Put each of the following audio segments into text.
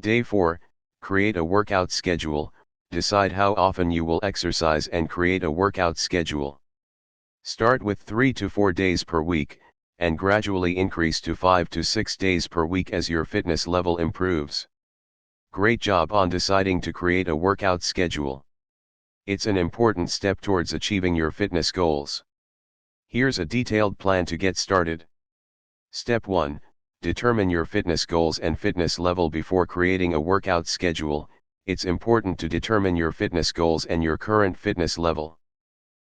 Day 4, create a workout schedule. Decide how often you will exercise and create a workout schedule. Start with 3 to 4 days per week, and gradually increase to 5 to 6 days per week as your fitness level improves. Great job on deciding to create a workout schedule. It's an important step towards achieving your fitness goals. Here's a detailed plan to get started. Step 1. Determine your fitness goals and fitness level before creating a workout schedule. It's important to determine your fitness goals and your current fitness level.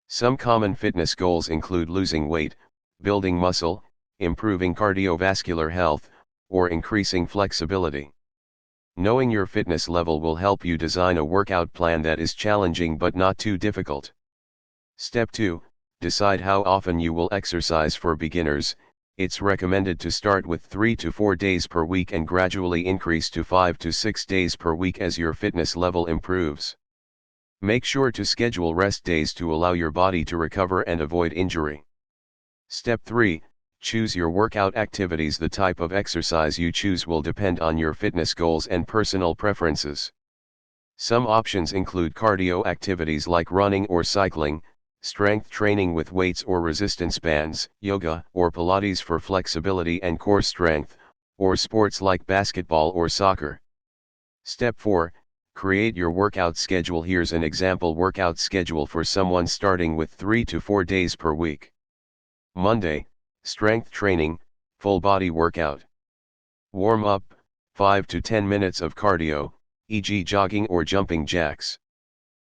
Some common fitness goals include losing weight, building muscle, improving cardiovascular health, or increasing flexibility. Knowing your fitness level will help you design a workout plan that is challenging but not too difficult. Step 2. Decide how often you will exercise. For beginners, it's recommended to start with 3 to 4 days per week and gradually increase to 5 to 6 days per week as your fitness level improves. Make sure to schedule rest days to allow your body to recover and avoid injury. Step 3. Choose your workout activities. The type of exercise you choose will depend on your fitness goals and personal preferences. Some options include cardio activities like running or cycling, strength training with weights or resistance bands, yoga or Pilates for flexibility and core strength, or sports like basketball or soccer. Step 4. Create your workout schedule. Here's an example workout schedule for someone starting with 3 to 4 days per week. Monday, strength training, full body workout. Warm up, 5 to 10 minutes of cardio, e.g. jogging or jumping jacks.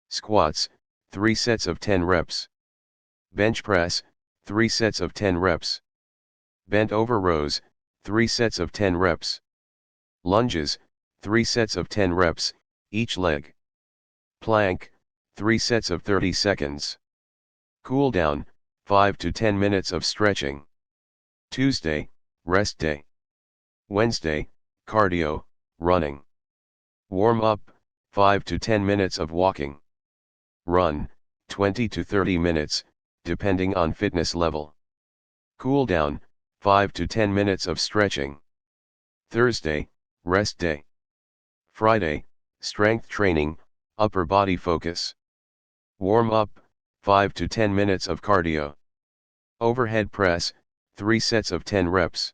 Squats, 3 sets of 10 reps. Bench press, 3 sets of 10 reps. Bent over rows, 3 sets of 10 reps. Lunges, 3 sets of 10 reps, each leg. Plank, 3 sets of 30 seconds. Cool down, 5 to 10 minutes of stretching. Tuesday, rest day. Wednesday, cardio, running. Warm up, 5 to 10 minutes of walking. Run, 20 to 30 minutes, depending on fitness level. Cool down, 5 to 10 minutes of stretching. Thursday, rest day. Friday, strength training, upper body focus. Warm up, 5 to 10 minutes of cardio. Overhead press, 3 sets of 10 reps.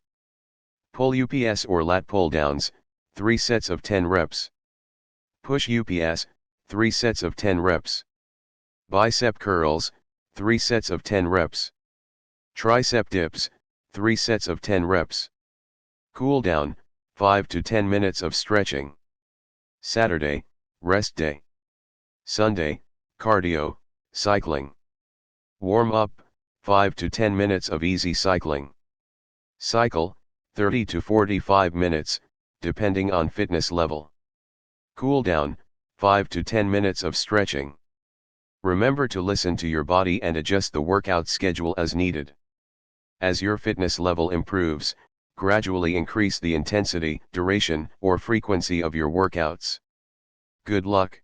Pull UPS or lat pull downs, 3 sets of 10 reps. Push UPS, 3 sets of 10 reps. Bicep curls, 3 sets of 10 reps. Tricep dips, 3 sets of 10 reps. Cool down, 5 to 10 minutes of stretching. Saturday, rest day. Sunday, cardio, cycling. Warm up, 5 to 10 minutes of easy cycling. Cycle, 30 to 45 minutes, depending on fitness level. Cool down, 5 to 10 minutes of stretching. Remember to listen to your body and adjust the workout schedule as needed. As your fitness level improves, gradually increase the intensity, duration, or frequency of your workouts. Good luck.